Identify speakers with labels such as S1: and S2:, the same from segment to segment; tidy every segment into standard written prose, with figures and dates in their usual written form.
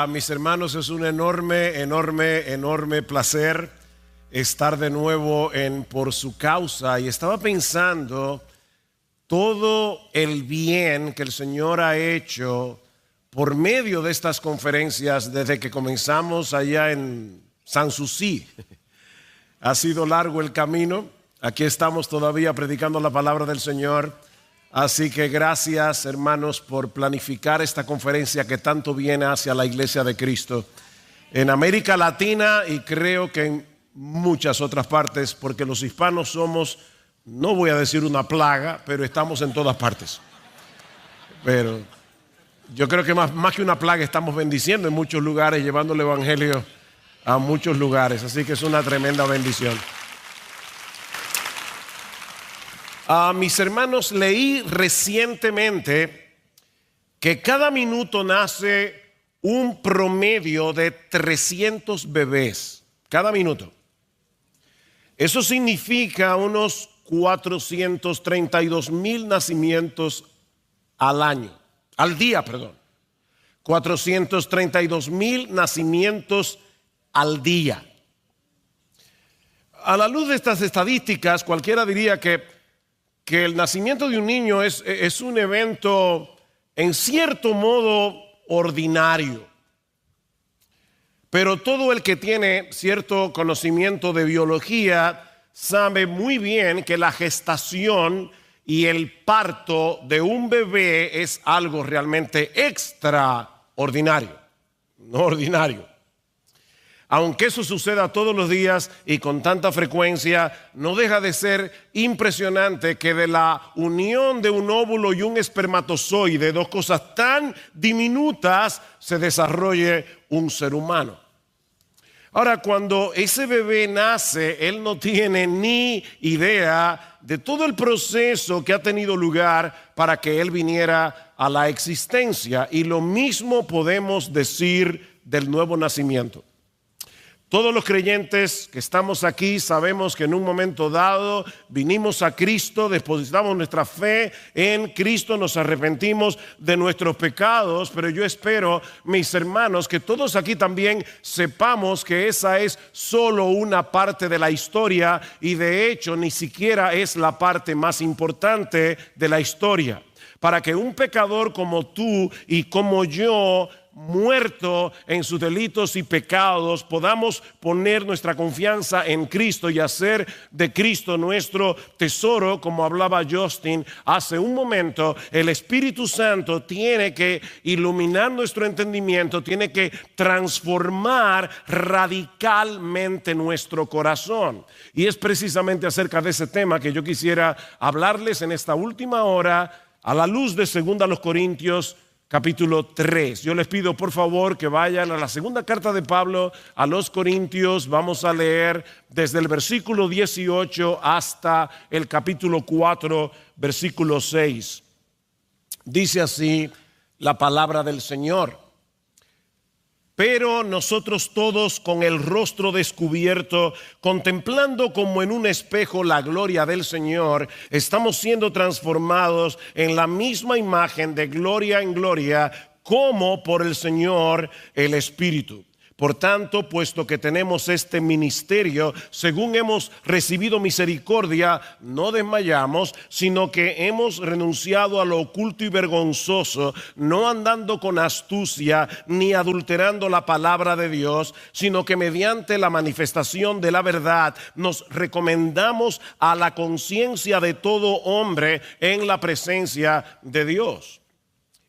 S1: Mis hermanos, es un enorme placer estar de nuevo Por Su Causa. Y estaba pensando todo el bien que el Señor ha hecho por medio de estas conferencias desde que comenzamos allá en Sanssouci. Ha sido largo el camino. Aquí estamos todavía predicando la palabra del Señor. Así que gracias, hermanos, por planificar esta conferencia que tanto viene hacia la Iglesia de Cristo en América Latina y creo que en muchas otras partes, porque los hispanos somos, no voy a decir una plaga, pero estamos en todas partes. Pero yo creo que más que una plaga estamos bendiciendo en muchos lugares, llevando el evangelio a muchos lugares. Así que es una tremenda bendición. Mis hermanos, leí recientemente que cada minuto nace un promedio de 300 bebés. Cada minuto. Eso significa unos 432,000 nacimientos al día. 432,000 nacimientos al día. A la luz de estas estadísticas, cualquiera diría que el nacimiento de un niño es un evento en cierto modo ordinario. Pero todo el que tiene cierto conocimiento de biología sabe muy bien que la gestación y el parto de un bebé es algo realmente extraordinario, no ordinario. Aunque eso suceda todos los días y con tanta frecuencia, no deja de ser impresionante que de la unión de un óvulo y un espermatozoide, dos cosas tan diminutas, se desarrolle un ser humano. Ahora, cuando ese bebé nace, él no tiene ni idea de todo el proceso que ha tenido lugar para que él viniera a la existencia. Y lo mismo podemos decir del nuevo nacimiento. Todos los creyentes que estamos aquí sabemos que en un momento dado vinimos a Cristo, depositamos nuestra fe en Cristo, nos arrepentimos de nuestros pecados, pero yo espero, mis hermanos, que todos aquí también sepamos que esa es solo una parte de la historia y de hecho ni siquiera es la parte más importante de la historia. Para que un pecador como tú y como yo, muerto en sus delitos y pecados, podamos poner nuestra confianza en Cristo y hacer de Cristo nuestro tesoro, como hablaba Justin hace un momento. El Espíritu Santo tiene que iluminar nuestro entendimiento, tiene que transformar radicalmente nuestro corazón. Y es precisamente acerca de ese tema que yo quisiera hablarles en esta última hora a la luz de 2 Corintios capítulo 3. Yo les pido por favor que vayan a la segunda carta de Pablo a los Corintios. Vamos a leer desde el versículo 18 hasta el capítulo 4, versículo 6. Dice así la palabra del Señor. Pero nosotros todos con el rostro descubierto, contemplando como en un espejo la gloria del Señor, estamos siendo transformados en la misma imagen de gloria en gloria, como por el Señor el Espíritu. Por tanto, puesto que tenemos este ministerio, según hemos recibido misericordia, no desmayamos, sino que hemos renunciado a lo oculto y vergonzoso, no andando con astucia ni adulterando la palabra de Dios, sino que mediante la manifestación de la verdad nos recomendamos a la conciencia de todo hombre en la presencia de Dios.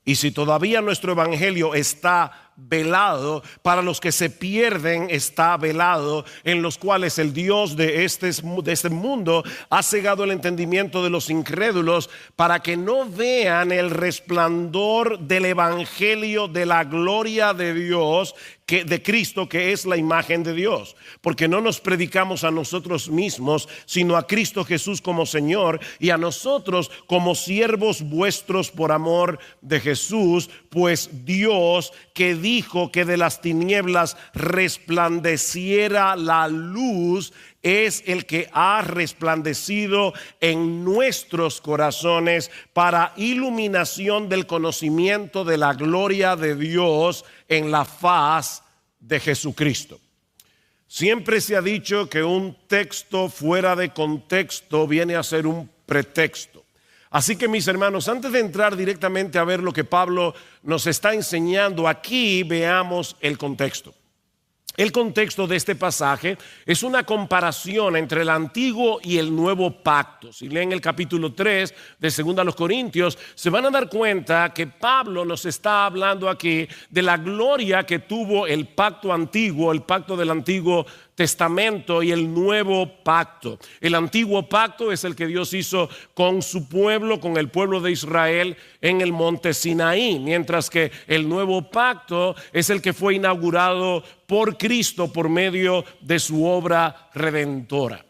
S1: Y si todavía nuestro evangelio está velado, para los que se pierden está velado, en los cuales el Dios de este mundo ha cegado el entendimiento de los incrédulos, para que no vean el resplandor del evangelio de la gloria de Dios, de Cristo, que es la imagen de Dios. Porque no nos predicamos a nosotros mismos, sino a Cristo Jesús como Señor, y a nosotros como siervos vuestros por amor de Jesús. Pues Dios, que dijo que de las tinieblas resplandeciera la luz, es el que ha resplandecido en nuestros corazones para iluminación del conocimiento de la gloria de Dios en la faz de Jesucristo. Siempre se ha dicho que un texto fuera de contexto viene a ser un pretexto. Así que, mis hermanos, antes de entrar directamente a ver lo que Pablo nos está enseñando aquí, veamos el contexto. El contexto de este pasaje es una comparación entre el antiguo y el nuevo pacto. Si leen el capítulo 3 de 2 Corintios, se van a dar cuenta que Pablo nos está hablando aquí de la gloria que tuvo el pacto antiguo, el pacto del Antiguo Testamento y el nuevo pacto. El antiguo pacto es el que Dios hizo con su pueblo, con el pueblo de Israel en el monte Sinaí, mientras que el nuevo pacto es el que fue inaugurado por Cristo por medio de su obra redentora.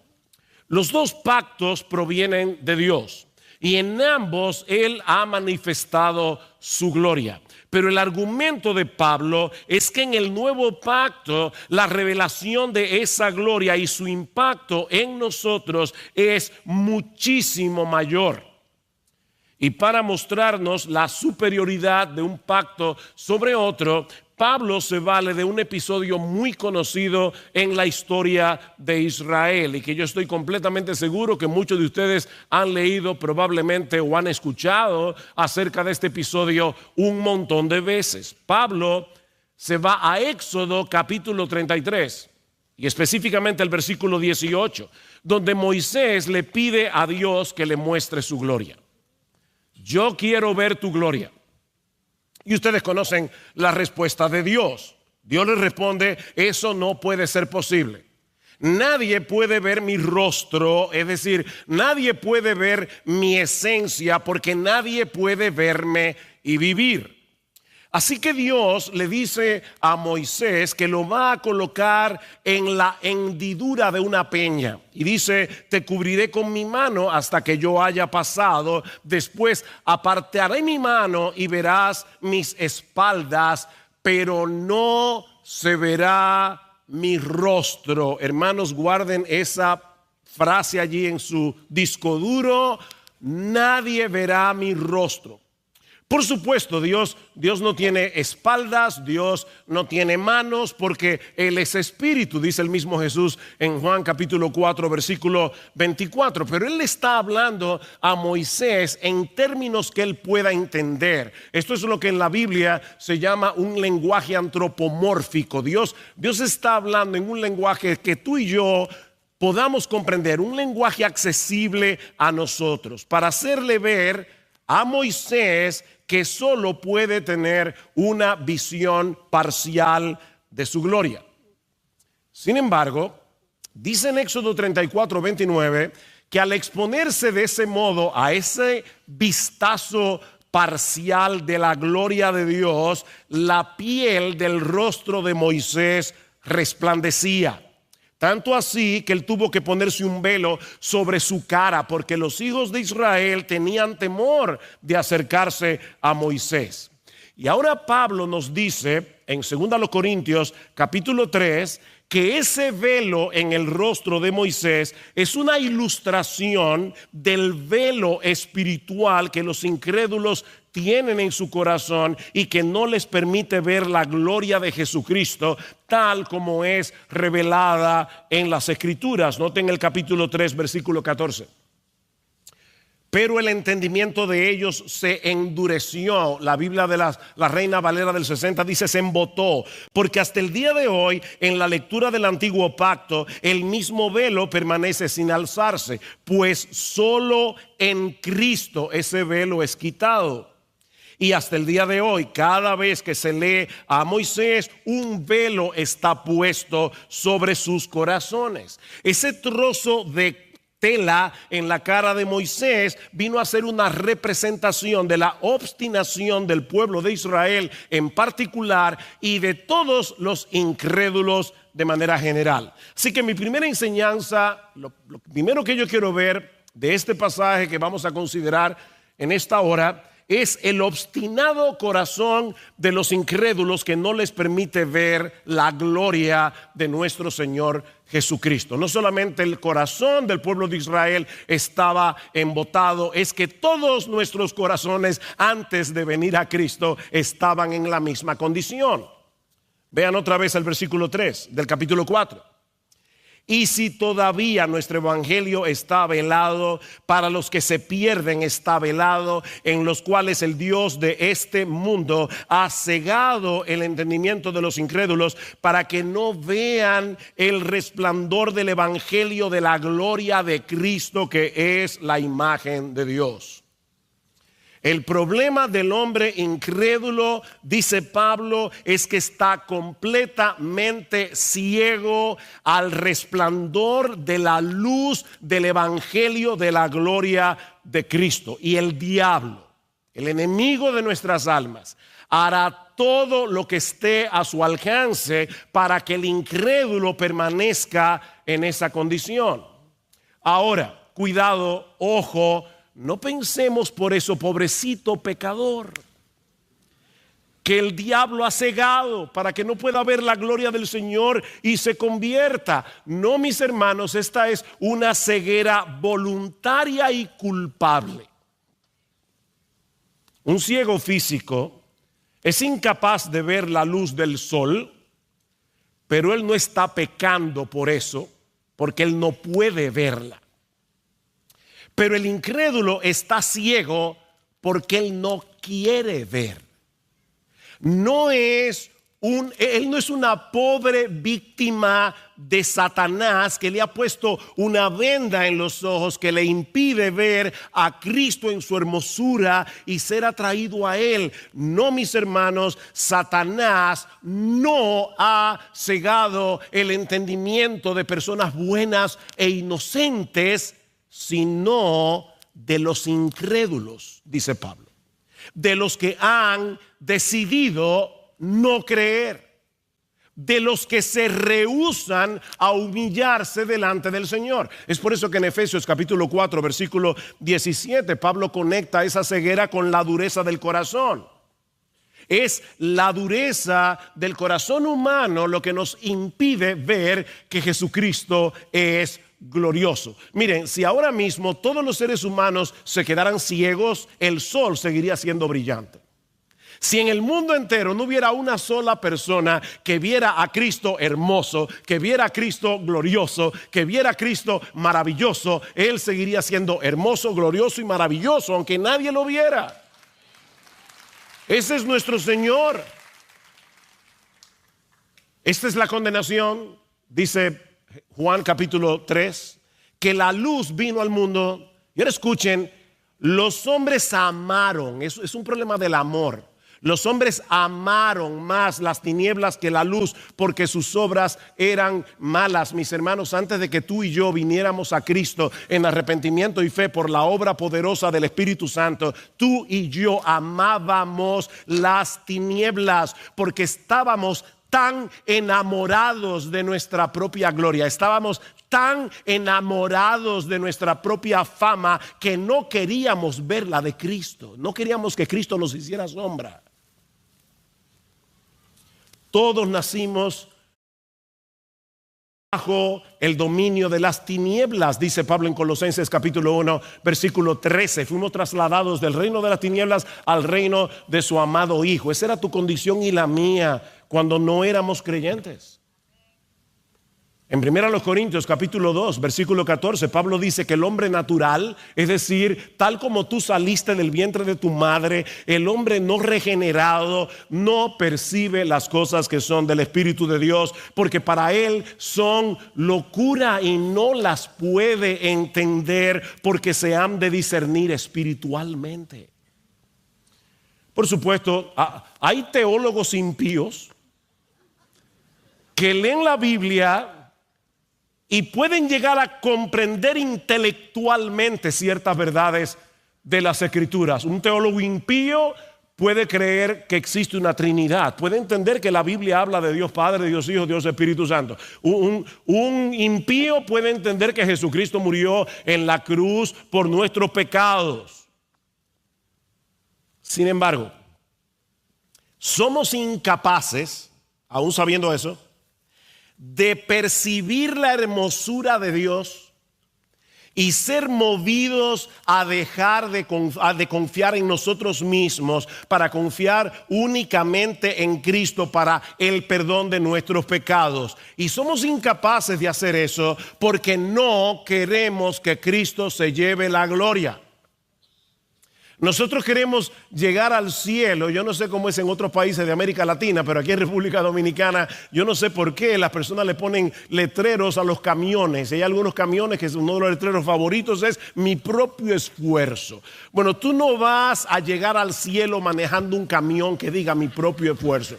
S1: Los dos pactos provienen de Dios y en ambos Él ha manifestado su gloria. Pero el argumento de Pablo es que en el nuevo pacto la revelación de esa gloria y su impacto en nosotros es muchísimo mayor. Y para mostrarnos la superioridad de un pacto sobre otro, Pablo se vale de un episodio muy conocido en la historia de Israel y que yo estoy completamente seguro que muchos de ustedes han leído probablemente o han escuchado acerca de este episodio un montón de veces. Pablo se va a Éxodo capítulo 33 y específicamente el versículo 18, donde Moisés le pide a Dios que le muestre su gloria. Yo quiero ver tu gloria. Y ustedes conocen la respuesta de Dios. Dios le responde, eso no puede ser posible. Nadie puede ver mi rostro, es decir, nadie puede ver mi esencia porque nadie puede verme y vivir. Así que Dios le dice a Moisés que lo va a colocar en la hendidura de una peña. Y dice, te cubriré con mi mano hasta que yo haya pasado. Después apartaré mi mano y verás mis espaldas, pero no se verá mi rostro. Hermanos, guarden esa frase allí en su disco duro. Nadie verá mi rostro. Por supuesto, Dios no tiene espaldas, Dios no tiene manos, porque Él es espíritu, dice el mismo Jesús en Juan capítulo 4, versículo 24. Pero Él le está hablando a Moisés en términos que él pueda entender. Esto es lo que en la Biblia se llama un lenguaje antropomórfico. Dios está hablando en un lenguaje que tú y yo podamos comprender, un lenguaje accesible a nosotros, para hacerle ver a Moisés que solo puede tener una visión parcial de su gloria. Sin embargo, dice en Éxodo 34, 29, que al exponerse de ese modo a ese vistazo parcial de la gloria de Dios, la piel del rostro de Moisés resplandecía. Tanto así que él tuvo que ponerse un velo sobre su cara porque los hijos de Israel tenían temor de acercarse a Moisés. Y ahora Pablo nos dice en 2 Corintios capítulo 3 que ese velo en el rostro de Moisés es una ilustración del velo espiritual que los incrédulos tienen en su corazón y que no les permite ver la gloria de Jesucristo tal como es revelada en las Escrituras. Noten el capítulo 3, versículo 14. Pero el entendimiento de ellos se endureció. La Biblia de la Reina Valera del 60 dice se embotó. Porque hasta el día de hoy, en la lectura del Antiguo Pacto, el mismo velo permanece sin alzarse. Pues solo en Cristo ese velo es quitado. Y hasta el día de hoy, cada vez que se lee a Moisés, un velo está puesto sobre sus corazones. Ese trozo de tela en la cara de Moisés vino a ser una representación de la obstinación del pueblo de Israel en particular y de todos los incrédulos de manera general. Así que mi primera enseñanza, lo primero que yo quiero ver de este pasaje que vamos a considerar en esta hora, es el obstinado corazón de los incrédulos que no les permite ver la gloria de nuestro Señor Jesucristo. No solamente el corazón del pueblo de Israel estaba embotado, es que todos nuestros corazones antes de venir a Cristo estaban en la misma condición. Vean otra vez el versículo 3 del capítulo 4. Y si todavía nuestro evangelio está velado, para los que se pierden está velado, en los cuales el Dios de este mundo ha cegado el entendimiento de los incrédulos, para que no vean el resplandor del evangelio de la gloria de Cristo, que es la imagen de Dios. El problema del hombre incrédulo, dice Pablo, es que está completamente ciego al resplandor de la luz del evangelio de la gloria de Cristo. Y el diablo, el enemigo de nuestras almas, hará todo lo que esté a su alcance para que el incrédulo permanezca en esa condición. Ahora, cuidado, ojo. No pensemos por eso, pobrecito pecador, que el diablo ha cegado para que no pueda ver la gloria del Señor y se convierta. No, mis hermanos, esta es una ceguera voluntaria y culpable. Un ciego físico es incapaz de ver la luz del sol, pero él no está pecando por eso, porque él no puede verla. Pero el incrédulo está ciego porque él no quiere ver. Él no es una pobre víctima de Satanás que le ha puesto una venda en los ojos que le impide ver a Cristo en su hermosura y ser atraído a Él. No, mis hermanos, Satanás no ha cegado el entendimiento de personas buenas e inocentes, sino de los incrédulos, dice Pablo, de los que han decidido no creer, de los que se rehúsan a humillarse delante del Señor. Es por eso que en Efesios capítulo 4, versículo 17, Pablo conecta esa ceguera con la dureza del corazón. Es la dureza del corazón humano lo que nos impide ver que Jesucristo es glorioso. Miren, si ahora mismo todos los seres humanos se quedaran ciegos, el sol seguiría siendo brillante. Si en el mundo entero no hubiera una sola persona que viera a Cristo hermoso, que viera a Cristo glorioso, que viera a Cristo maravilloso, Él seguiría siendo hermoso, glorioso y maravilloso, aunque nadie lo viera. Ese es nuestro Señor. Esta es la condenación, dice Juan capítulo 3, que la luz vino al mundo. Y ahora escuchen, los hombres amaron, es un problema del amor. Los hombres amaron más las tinieblas que la luz porque sus obras eran malas. Mis hermanos, antes de que tú y yo viniéramos a Cristo en arrepentimiento y fe por la obra poderosa del Espíritu Santo, tú y yo amábamos las tinieblas porque estábamos tan enamorados de nuestra propia gloria, estábamos tan enamorados de nuestra propia fama que no queríamos ver la de Cristo, no queríamos que Cristo nos hiciera sombra. Todos nacimos bajo el dominio de las tinieblas, dice Pablo en Colosenses capítulo 1, versículo 13. Fuimos trasladados del reino de las tinieblas al reino de su amado Hijo. Esa era tu condición y la mía cuando no éramos creyentes. En 1 Corintios capítulo 2, versículo 14, Pablo dice que el hombre natural, es decir, tal como tú saliste del vientre de tu madre, el hombre no regenerado no percibe las cosas que son del Espíritu de Dios, porque para él son locura y no las puede entender porque se han de discernir espiritualmente. Por supuesto, hay teólogos impíos que leen la Biblia y pueden llegar a comprender intelectualmente ciertas verdades de las Escrituras. Un teólogo impío puede creer que existe una Trinidad, puede entender que la Biblia habla de Dios Padre, Dios Hijo, Dios Espíritu Santo. Un impío puede entender que Jesucristo murió en la cruz por nuestros pecados. Sin embargo, somos incapaces, aún sabiendo eso, de percibir la hermosura de Dios y ser movidos a dejar de confiar en nosotros mismos para confiar únicamente en Cristo para el perdón de nuestros pecados. Y somos incapaces de hacer eso porque no queremos que Cristo se lleve la gloria. Nosotros queremos llegar al cielo. Yo no sé cómo es en otros países de América Latina, pero aquí en República Dominicana yo no sé por qué las personas le ponen letreros a los camiones. Hay algunos camiones que uno de los letreros favoritos es mi propio esfuerzo. Bueno, tú no vas a llegar al cielo manejando un camión que diga mi propio esfuerzo.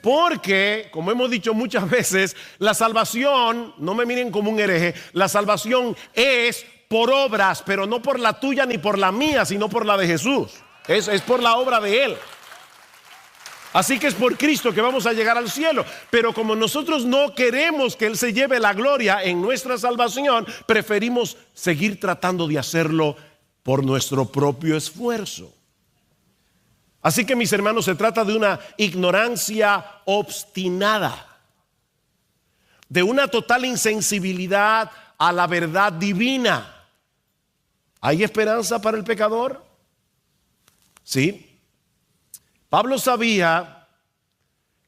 S1: Porque, como hemos dicho muchas veces, la salvación, no me miren como un hereje, la salvación es por obras, pero no por la tuya ni por la mía, sino por la de Jesús. Es por la obra de Él. Así que es por Cristo que vamos a llegar al cielo. Pero como nosotros no queremos que Él se lleve la gloria en nuestra salvación, preferimos seguir tratando de hacerlo por nuestro propio esfuerzo. Así que, mis hermanos, se trata de una ignorancia obstinada, de una total insensibilidad a la verdad divina. ¿Hay esperanza para el pecador? Sí. Pablo sabía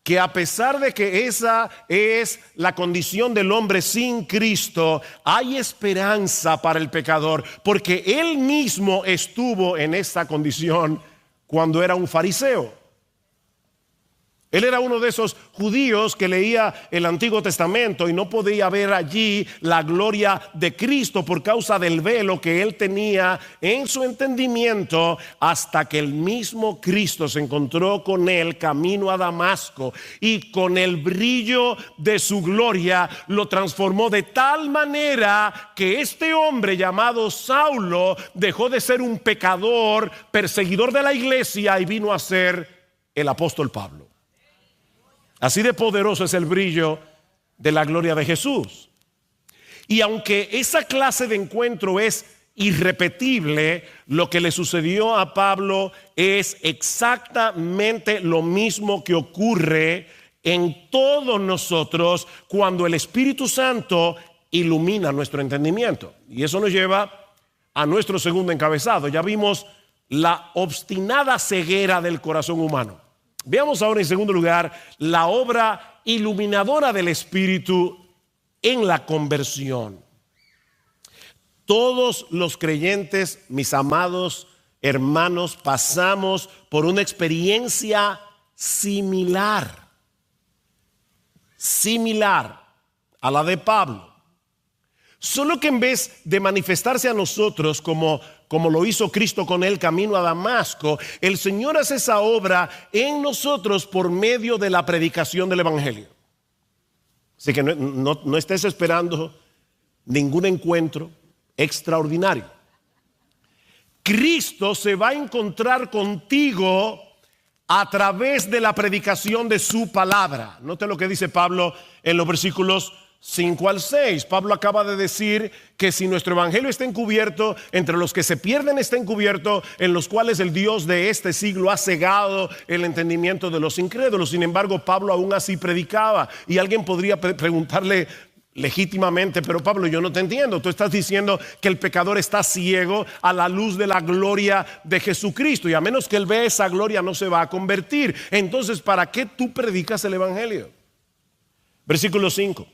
S1: que a pesar de que esa es la condición del hombre sin Cristo, hay esperanza para el pecador, porque él mismo estuvo en esa condición cuando era un fariseo. Él era uno de esos judíos que leía el Antiguo Testamento y no podía ver allí la gloria de Cristo por causa del velo que él tenía en su entendimiento, hasta que el mismo Cristo se encontró con él camino a Damasco y con el brillo de su gloria lo transformó de tal manera que este hombre llamado Saulo dejó de ser un pecador, perseguidor de la iglesia, y vino a ser el apóstol Pablo. Así de poderoso es el brillo de la gloria de Jesús. Y aunque esa clase de encuentro es irrepetible, lo que le sucedió a Pablo es exactamente lo mismo que ocurre en todos nosotros cuando el Espíritu Santo ilumina nuestro entendimiento. Y eso nos lleva a nuestro segundo encabezado. Ya vimos la obstinada ceguera del corazón humano. Veamos ahora en segundo lugar la obra iluminadora del Espíritu en la conversión. Todos los creyentes, mis amados hermanos, pasamos por una experiencia similar a la de Pablo. Solo que en vez de manifestarse a nosotros como lo hizo Cristo con él camino a Damasco, el Señor hace esa obra en nosotros por medio de la predicación del Evangelio. Así que no estés esperando ningún encuentro extraordinario. Cristo se va a encontrar contigo a través de la predicación de su palabra. Note lo que dice Pablo en los versículos 5 al 6. Pablo acaba de decir que si nuestro evangelio está encubierto, entre los que se pierden está encubierto, en los cuales el Dios de este siglo ha cegado el entendimiento de los incrédulos. Sin embargo, Pablo aún así predicaba. Y alguien podría preguntarle legítimamente: pero Pablo, yo no te entiendo. Tú estás diciendo que el pecador está ciego a la luz de la gloria de Jesucristo, y a menos que él vea esa gloria no se va a convertir. Entonces, ¿para qué tú predicas el evangelio? Versículo 5.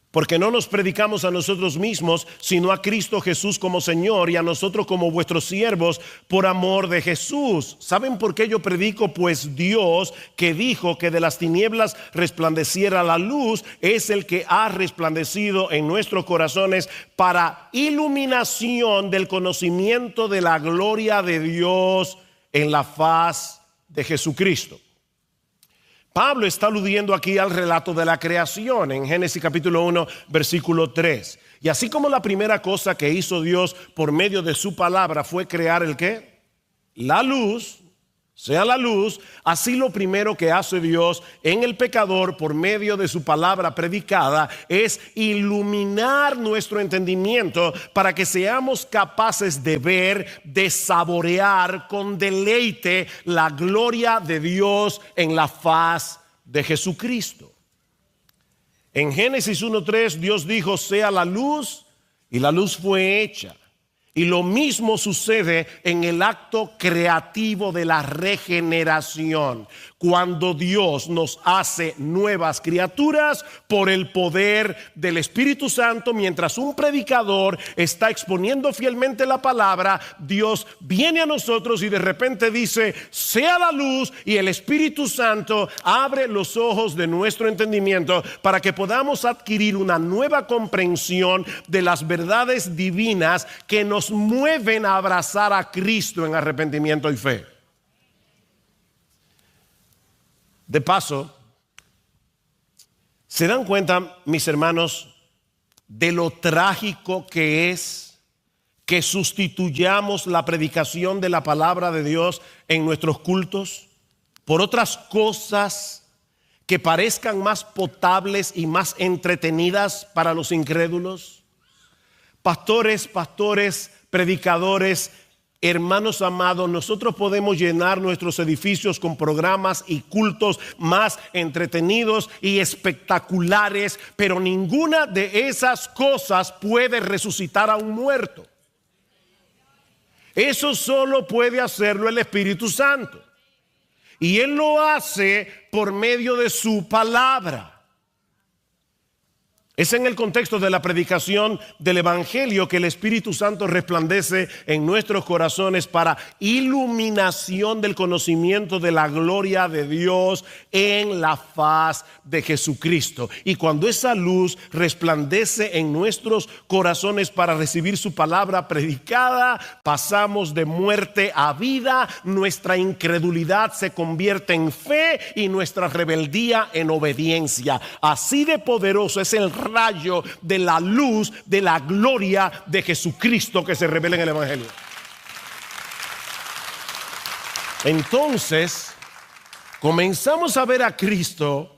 S1: Porque no nos predicamos a nosotros mismos, sino a Cristo Jesús como Señor, y a nosotros como vuestros siervos por amor de Jesús. ¿Saben por qué yo predico? Pues Dios, que dijo que de las tinieblas resplandeciera la luz, es el que ha resplandecido en nuestros corazones para iluminación del conocimiento de la gloria de Dios en la faz de Jesucristo. Pablo está aludiendo aquí al relato de la creación en Génesis capítulo 1 versículo 3. Y así como la primera cosa que hizo Dios por medio de su palabra fue crear ¿el qué? La luz, sea la luz. Así lo primero que hace Dios en el pecador por medio de su palabra predicada es iluminar nuestro entendimiento para que seamos capaces de ver, de saborear con deleite la gloria de Dios en la faz de Jesucristo. En Génesis 1:3 Dios dijo, sea la luz, y la luz fue hecha. Y lo mismo sucede en el acto creativo de la regeneración, cuando Dios nos hace nuevas criaturas por el poder del Espíritu Santo. Mientras un predicador está exponiendo fielmente la palabra, Dios viene a nosotros y de repente dice, sea la luz, y el Espíritu Santo abre los ojos de nuestro entendimiento para que podamos adquirir una nueva comprensión de las verdades divinas que nos mueven a abrazar a Cristo en arrepentimiento y fe. De paso, ¿se dan cuenta, mis hermanos, de lo trágico que es que sustituyamos la predicación de la palabra de Dios en nuestros cultos por otras cosas que parezcan más potables y más entretenidas para los incrédulos? Pastores, predicadores, hermanos amados, nosotros podemos llenar nuestros edificios con programas y cultos más entretenidos y espectaculares, pero ninguna de esas cosas puede resucitar a un muerto. Eso solo puede hacerlo el Espíritu Santo. Y Él lo hace por medio de su palabra. Es en el contexto de la predicación del Evangelio que el Espíritu Santo resplandece en nuestros corazones para iluminación del conocimiento de la gloria de Dios en la faz de Jesucristo. Y cuando esa luz resplandece en nuestros corazones para recibir su palabra predicada, pasamos de muerte a vida, nuestra incredulidad se convierte en fe y nuestra rebeldía en obediencia. Así de poderoso es el rayo de la luz de la gloria de Jesucristo que se revela en el Evangelio. Entonces, comenzamos a ver a Cristo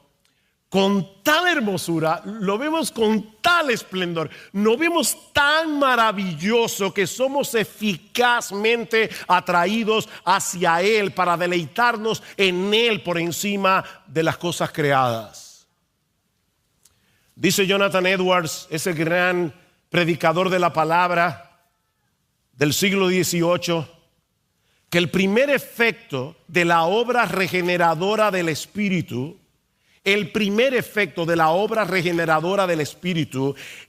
S1: con tal hermosura, lo vemos con tal esplendor, lo vemos tan maravilloso que somos eficazmente atraídos hacia Él para deleitarnos en Él por encima de las cosas creadas. Dice Jonathan Edwards, ese gran predicador de la palabra del siglo XVIII, que el primer efecto de la obra regeneradora del Espíritu,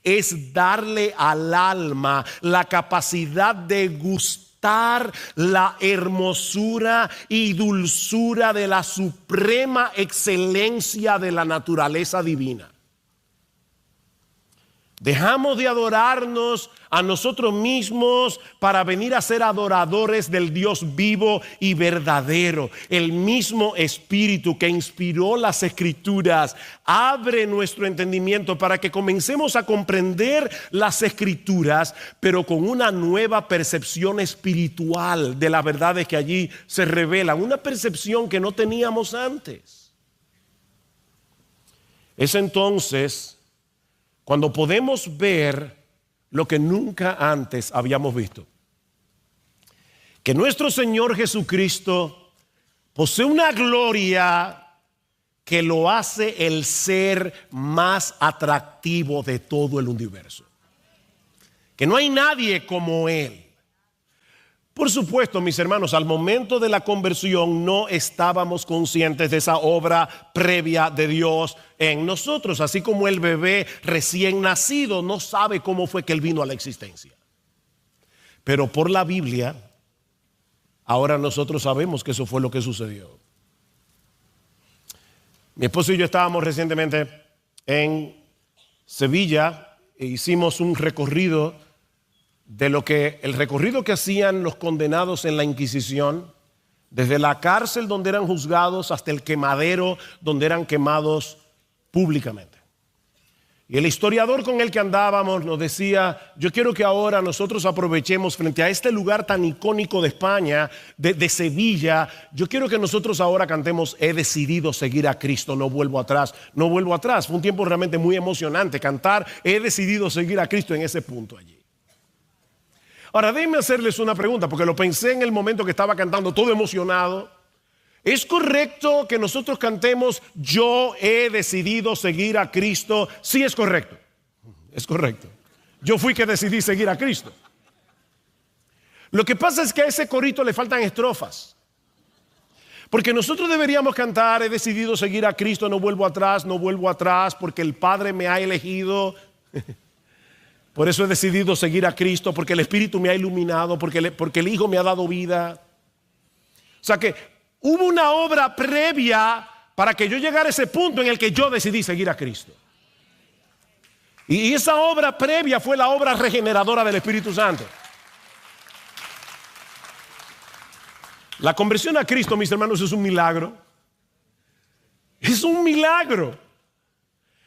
S1: es darle al alma la capacidad de gustar la hermosura y dulzura de la suprema excelencia de la naturaleza divina. Dejamos de adorarnos a nosotros mismos para venir a ser adoradores del Dios vivo y verdadero. El mismo Espíritu que inspiró las Escrituras abre nuestro entendimiento para que comencemos a comprender las Escrituras, pero con una nueva percepción espiritual de las verdades que allí se revelan, una percepción que no teníamos antes. Es entonces cuando podemos ver lo que nunca antes habíamos visto. Que nuestro Señor Jesucristo posee una gloria que lo hace el ser más atractivo de todo el universo. Que no hay nadie como Él. Por supuesto, mis hermanos, al momento de la conversión no estábamos conscientes de esa obra previa de Dios en nosotros, así como el bebé recién nacido no sabe cómo fue que él vino a la existencia. Pero por la Biblia, ahora nosotros sabemos que eso fue lo que sucedió. Mi esposo y yo estábamos recientemente en Sevilla e hicimos un recorrido de el recorrido que hacían los condenados en la Inquisición, desde la cárcel donde eran juzgados hasta el quemadero donde eran quemados públicamente. Y el historiador con el que andábamos nos decía, yo quiero que ahora nosotros aprovechemos frente a este lugar tan icónico de España, de Sevilla, yo quiero que nosotros ahora cantemos, he decidido seguir a Cristo, no vuelvo atrás, no vuelvo atrás. Fue un tiempo realmente muy emocionante cantar, he decidido seguir a Cristo en ese punto allí. Ahora déjenme hacerles una pregunta, porque lo pensé en el momento que estaba cantando todo emocionado. ¿Es correcto que nosotros cantemos yo he decidido seguir a Cristo? Sí, es correcto. Es correcto. Yo fui que decidí seguir a Cristo. Lo que pasa es que a ese corito le faltan estrofas. Porque nosotros deberíamos cantar, he decidido seguir a Cristo, no vuelvo atrás, porque el Padre me ha elegido. Por eso he decidido seguir a Cristo, porque el Espíritu me ha iluminado, porque el Hijo me ha dado vida. O sea que hubo una obra previa para que yo llegara a ese punto en el que yo decidí seguir a Cristo. Y esa obra previa fue la obra regeneradora del Espíritu Santo. La conversión a Cristo, mis hermanos, es un milagro. Es un milagro.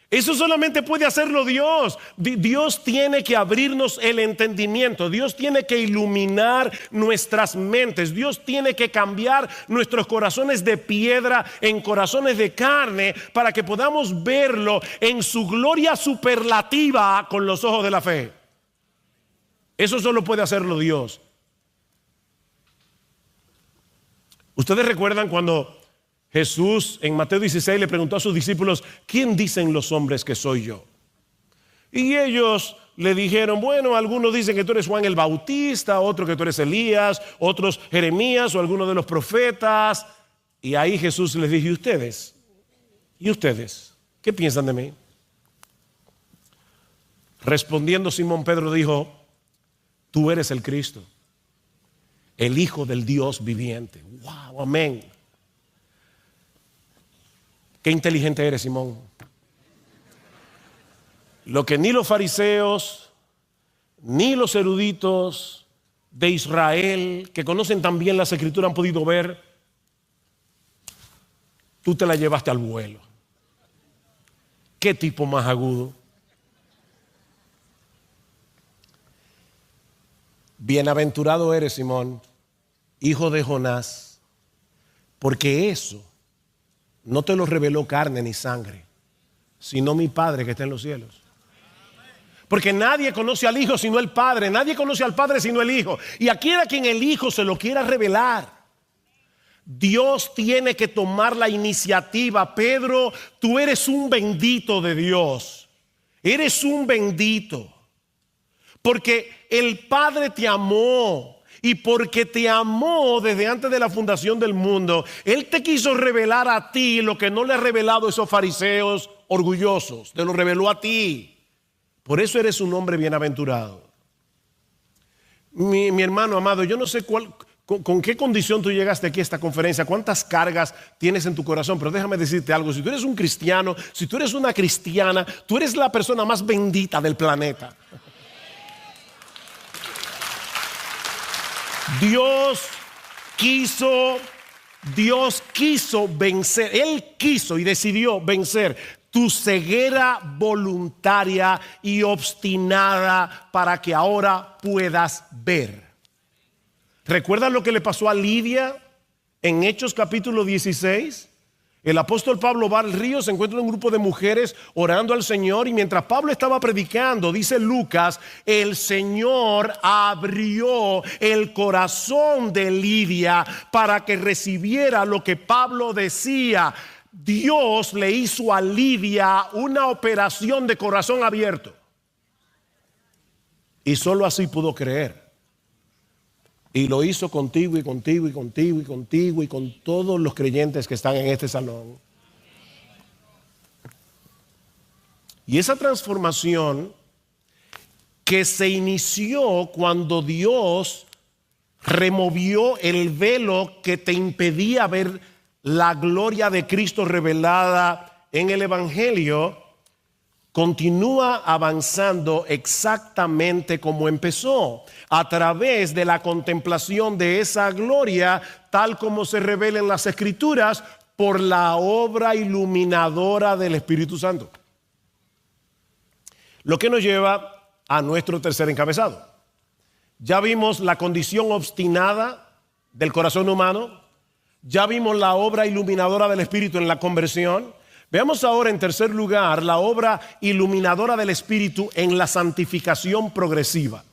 S1: Eso solamente puede hacerlo Dios. Dios tiene que abrirnos el entendimiento. Dios tiene que iluminar nuestras mentes. Dios tiene que cambiar nuestros corazones de piedra en corazones de carne para que podamos verlo en su gloria superlativa con los ojos de la fe. Eso solo puede hacerlo Dios. ¿Ustedes recuerdan cuando Jesús en Mateo 16 le preguntó a sus discípulos, ¿quién dicen los hombres que soy yo? Y ellos le dijeron, bueno, algunos dicen que tú eres Juan el Bautista, otros que tú eres Elías, otros Jeremías o alguno de los profetas. Y ahí Jesús les dijo, ¿y ustedes? ¿Y ustedes? ¿Qué piensan de mí? Respondiendo Simón Pedro dijo, tú eres el Cristo, el Hijo del Dios viviente. Wow, amén. Qué inteligente eres, Simón. Lo que ni los fariseos, ni los eruditos de Israel, que conocen tan bien las Escrituras, han podido ver, tú te la llevaste al vuelo. Qué tipo más agudo. Bienaventurado eres, Simón, hijo de Jonás, porque eso no te lo reveló carne ni sangre, sino mi Padre que está en los cielos. Porque nadie conoce al Hijo sino el Padre, nadie conoce al Padre sino el Hijo. Y a quien el Hijo se lo quiera revelar. Dios tiene que tomar la iniciativa. Pedro, tú eres un bendito de Dios. Eres un bendito. Porque el Padre te amó. Y porque te amó desde antes de la fundación del mundo, Él te quiso revelar a ti lo que no le ha revelado a esos fariseos orgullosos. Te lo reveló a ti. Por eso eres un hombre bienaventurado. Mi hermano amado, yo no sé con qué condición tú llegaste aquí a esta conferencia, cuántas cargas tienes en tu corazón, pero déjame decirte algo. Si tú eres un cristiano, si tú eres una cristiana, tú eres la persona más bendita del planeta. Dios quiso vencer, Él quiso y decidió vencer tu ceguera voluntaria y obstinada para que ahora puedas ver. ¿Recuerdas lo que le pasó a Lidia en Hechos capítulo 16? El apóstol Pablo va al río, se encuentra un grupo de mujeres orando al Señor y mientras Pablo estaba predicando, dice Lucas, el Señor abrió el corazón de Lidia para que recibiera lo que Pablo decía. Dios le hizo a Lidia una operación de corazón abierto y solo así pudo creer. Y lo hizo contigo y contigo y contigo y contigo y con todos los creyentes que están en este salón. Y esa transformación que se inició cuando Dios removió el velo que te impedía ver la gloria de Cristo revelada en el Evangelio, continúa avanzando exactamente como empezó, a través de la contemplación de esa gloria, tal como se revela en las Escrituras, por la obra iluminadora del Espíritu Santo. Lo que nos lleva a nuestro tercer encabezado. Ya vimos la condición obstinada del corazón humano, ya vimos la obra iluminadora del Espíritu en la conversión. Veamos ahora en tercer lugar la obra iluminadora del Espíritu en la santificación progresiva.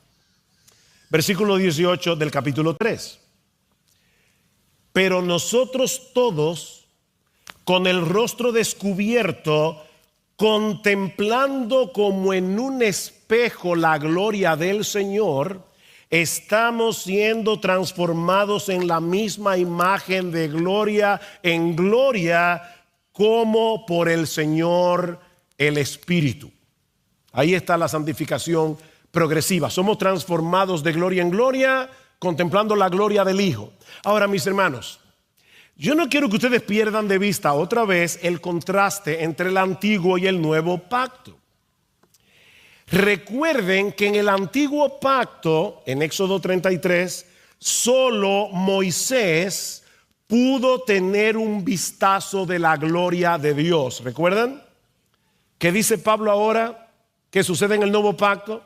S1: Versículo 18 del capítulo 3. Pero nosotros todos, con el rostro descubierto, contemplando como en un espejo la gloria del Señor, estamos siendo transformados en la misma imagen de gloria en gloria, como por el Señor el Espíritu. Ahí está la santificación progresiva. Somos transformados de gloria en gloria, contemplando la gloria del Hijo. Ahora, mis hermanos, yo no quiero que ustedes pierdan de vista otra vez el contraste entre el antiguo y el nuevo pacto. Recuerden que en el antiguo pacto, en Éxodo 33, solo Moisés pudo tener un vistazo de la gloria de Dios. ¿Recuerdan? ¿Qué dice Pablo ahora? ¿Qué sucede en el nuevo pacto?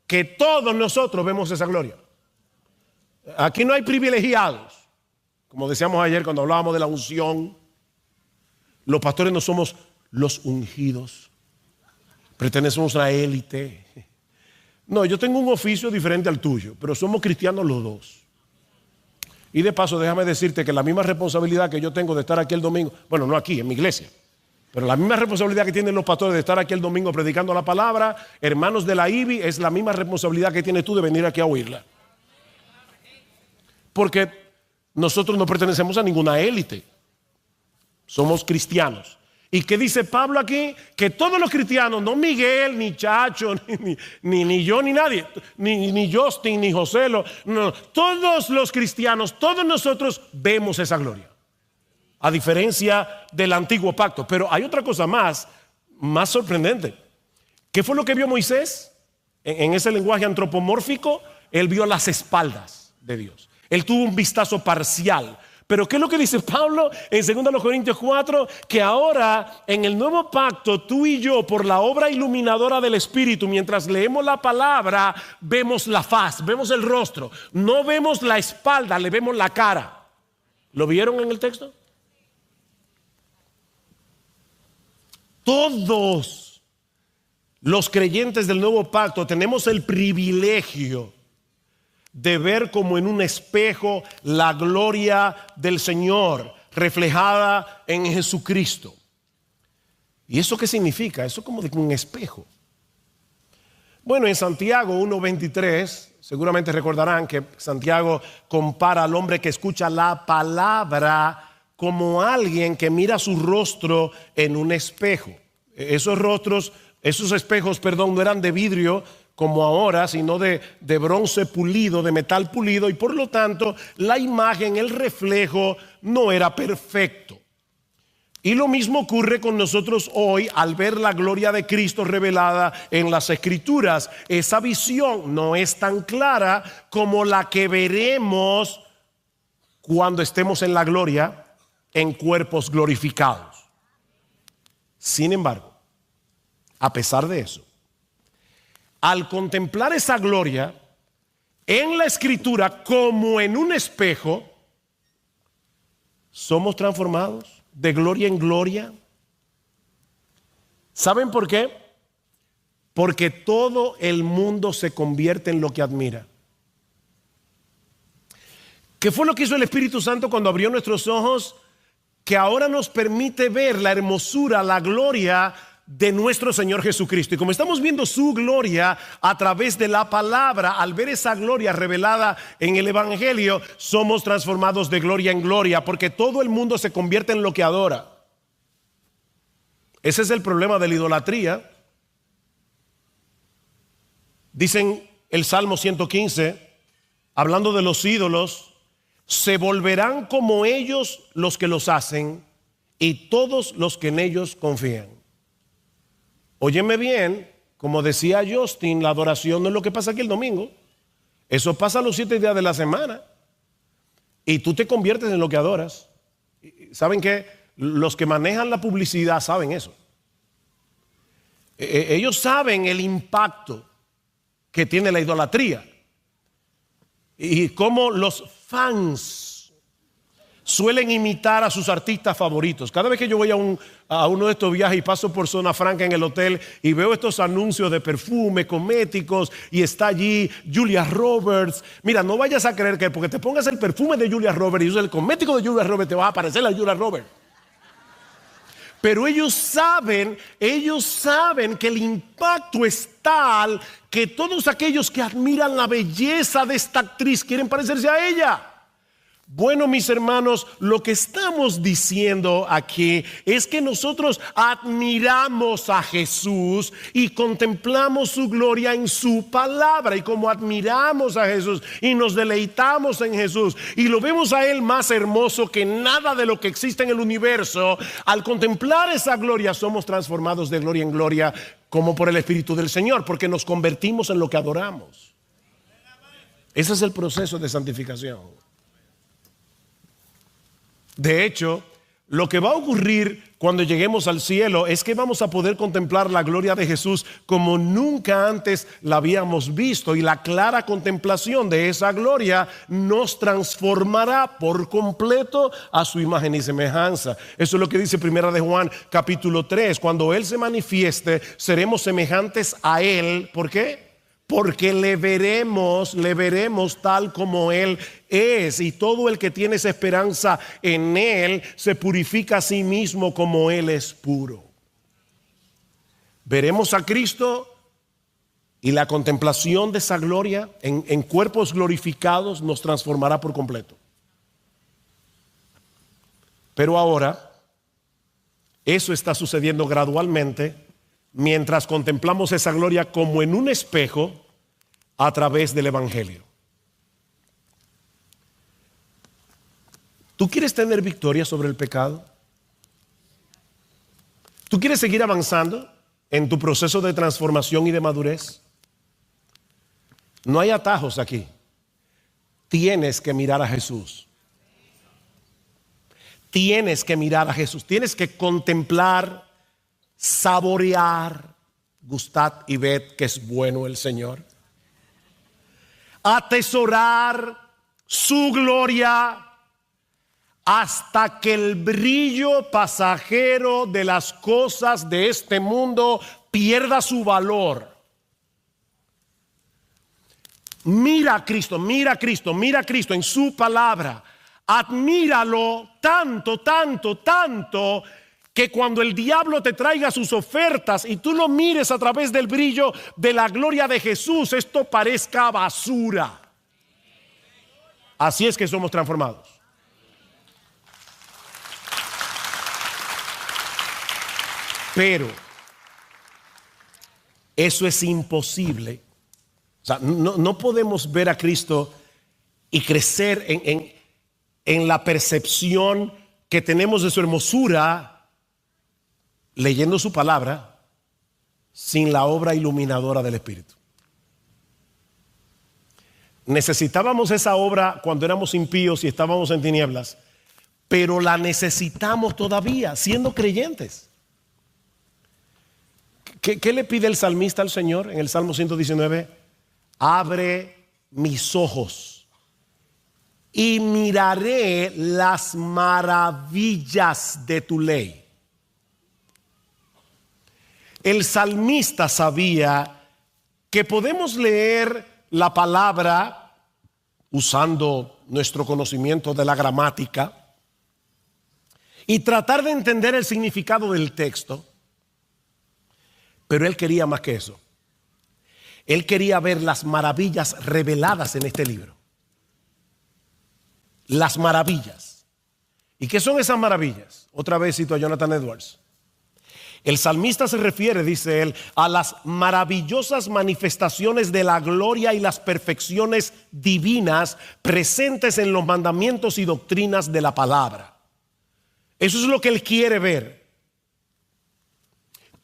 S1: Que todos nosotros vemos esa gloria. Aquí no hay privilegiados. Como decíamos ayer cuando hablábamos de la unción, los pastores no somos los ungidos, pertenecemos a una élite. No, yo tengo un oficio diferente al tuyo, pero somos cristianos los dos. Y de paso, déjame decirte que la misma responsabilidad que yo tengo de estar aquí el domingo, bueno, no aquí, en mi iglesia, pero la misma responsabilidad que tienen los pastores de estar aquí el domingo predicando la palabra, hermanos de la IBI, es la misma responsabilidad que tienes tú de venir aquí a oírla. Porque nosotros no pertenecemos a ninguna élite, somos cristianos. ¿Y qué dice Pablo aquí? Que todos los cristianos, no Miguel, ni Chacho, ni yo, ni nadie, ni Justin, ni José, no, todos los cristianos, todos nosotros vemos esa gloria. A diferencia del antiguo pacto. Pero hay otra cosa más sorprendente. ¿Qué fue lo que vio Moisés? En ese lenguaje antropomórfico, él vio las espaldas de Dios. Él tuvo un vistazo parcial. Pero ¿qué es lo que dice Pablo en 2 Corintios 4? Que ahora en el nuevo pacto, tú y yo, por la obra iluminadora del Espíritu, mientras leemos la palabra, vemos la faz, vemos el rostro. No vemos la espalda, le vemos la cara. ¿Lo vieron en el texto? Todos los creyentes del nuevo pacto tenemos el privilegio de ver como en un espejo la gloria del Señor reflejada en Jesucristo. ¿Y eso qué significa? Eso como de un espejo. Bueno, en Santiago 1:23, seguramente recordarán que Santiago compara al hombre que escucha la palabra como alguien que mira su rostro en un espejo. Esos espejos, no eran de vidrio como ahora, sino de bronce pulido, de metal pulido, y por lo tanto la imagen, el reflejo no era perfecto. Y lo mismo ocurre con nosotros hoy al ver la gloria de Cristo revelada en las Escrituras. Esa visión no es tan clara como la que veremos cuando estemos en la gloria en cuerpos glorificados. Sin embargo, a pesar de eso, al contemplar esa gloria en la Escritura como en un espejo, somos transformados de gloria en gloria. ¿Saben por qué? Porque todo el mundo se convierte en lo que admira. ¿Qué fue lo que hizo el Espíritu Santo cuando abrió nuestros ojos? Que ahora nos permite ver la hermosura, la gloria de nuestro Señor Jesucristo. Y como estamos viendo su gloria a través de la palabra, al ver esa gloria revelada en el Evangelio, somos transformados de gloria en gloria, porque todo el mundo se convierte en lo que adora. Ese es el problema de la idolatría. Dicen el Salmo 115, hablando de los ídolos: se volverán como ellos los que los hacen y todos los que en ellos confían. Óyeme bien, como decía Justin, la adoración no es lo que pasa aquí el domingo. Eso pasa los 7 días de la semana. Y tú te conviertes en lo que adoras. ¿Saben qué? Los que manejan la publicidad saben eso. Ellos saben el impacto que tiene la idolatría. Y cómo los fans suelen imitar a sus artistas favoritos. Cada vez que yo voy a uno de estos viajes y paso por Zona Franca en el hotel y veo estos anuncios de perfume, cosméticos, y está allí Julia Roberts. Mira, no vayas a creer que porque te pongas el perfume de Julia Roberts y usas el cosmético de Julia Roberts te va a aparecer la Julia Roberts. Pero ellos saben que el impacto es tal que todos aquellos que admiran la belleza de esta actriz quieren parecerse a ella. Bueno, mis hermanos, lo que estamos diciendo aquí es que nosotros admiramos a Jesús y contemplamos su gloria en su palabra. Y como admiramos a Jesús y nos deleitamos en Jesús y lo vemos a Él más hermoso que nada de lo que existe en el universo, al contemplar esa gloria somos transformados de gloria en gloria como por el Espíritu del Señor, porque nos convertimos en lo que adoramos. Ese es el proceso de santificación. De hecho, lo que va a ocurrir cuando lleguemos al cielo es que vamos a poder contemplar la gloria de Jesús como nunca antes la habíamos visto, y la clara contemplación de esa gloria nos transformará por completo a su imagen y semejanza. Eso es lo que dice Primera de Juan capítulo 3. Cuando Él se manifieste, seremos semejantes a Él. ¿Por qué? Porque le veremos tal como Él es, y todo el que tiene esa esperanza en Él se purifica a sí mismo como Él es puro. Veremos a Cristo y la contemplación de esa gloria en cuerpos glorificados nos transformará por completo. Pero ahora, eso está sucediendo gradualmente mientras contemplamos esa gloria como en un espejo a través del Evangelio. ¿Tú quieres tener victoria sobre el pecado? ¿Tú quieres seguir avanzando en tu proceso de transformación y de madurez? No hay atajos aquí. Tienes que mirar a Jesús. Tienes que mirar a Jesús. Tienes que contemplar, saborear, gustad y ved que es bueno el Señor. Atesorar su gloria hasta que el brillo pasajero de las cosas de este mundo pierda su valor. Mira a Cristo, mira a Cristo, mira a Cristo en su palabra. Admíralo tanto, tanto, tanto, que cuando el diablo te traiga sus ofertas y tú lo mires a través del brillo de la gloria de Jesús, esto parezca basura. Así es que somos transformados. Pero eso es imposible. O sea, no podemos ver a Cristo y crecer en la percepción que tenemos de su hermosura leyendo su palabra sin la obra iluminadora del Espíritu. Necesitábamos esa obra cuando éramos impíos y estábamos en tinieblas, pero la necesitamos todavía siendo creyentes. ¿Qué le pide el salmista al Señor en el Salmo 119? Abre mis ojos y miraré las maravillas de tu ley. El salmista sabía que podemos leer la palabra usando nuestro conocimiento de la gramática y tratar de entender el significado del texto, pero él quería más que eso. Él quería ver las maravillas reveladas en este libro. Las maravillas. ¿Y qué son esas maravillas? Otra vez cito a Jonathan Edwards. El salmista se refiere, dice él, a las maravillosas manifestaciones de la gloria y las perfecciones divinas presentes en los mandamientos y doctrinas de la palabra. Eso es lo que él quiere ver.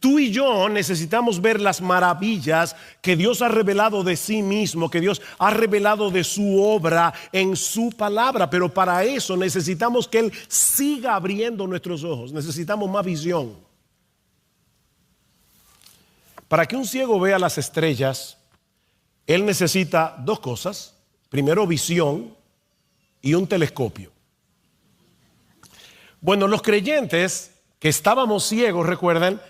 S1: Tú y yo necesitamos ver las maravillas que Dios ha revelado de sí mismo, que Dios ha revelado de su obra en su palabra. Pero para eso necesitamos que Él siga abriendo nuestros ojos. Necesitamos más visión. Para que un ciego vea las estrellas, él necesita dos cosas. Primero, visión y un telescopio. Bueno, los creyentes que estábamos ciegos, recuerdan,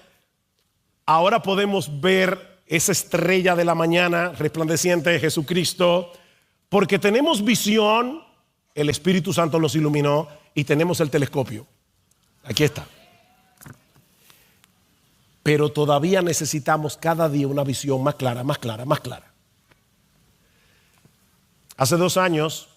S1: ahora podemos ver esa estrella de la mañana resplandeciente de Jesucristo, porque tenemos visión, el Espíritu Santo nos iluminó y tenemos el telescopio. Aquí está. Pero todavía necesitamos cada día una visión más clara, más clara, más clara. Hace 2 años,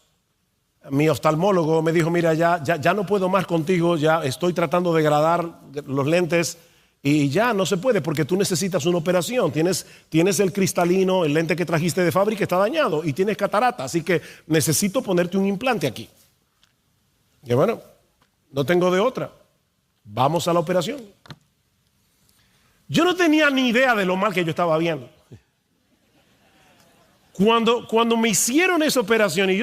S1: mi oftalmólogo me dijo, mira, ya no puedo más contigo, ya estoy tratando de degradar los lentes y ya no se puede porque tú necesitas una operación. Tienes el cristalino, el lente que trajiste de fábrica está dañado y tienes catarata, así que necesito ponerte un implante aquí. Y bueno, no tengo de otra. Vamos a la operación. Yo no tenía ni idea de lo mal que yo estaba viendo. Cuando me hicieron esa operación y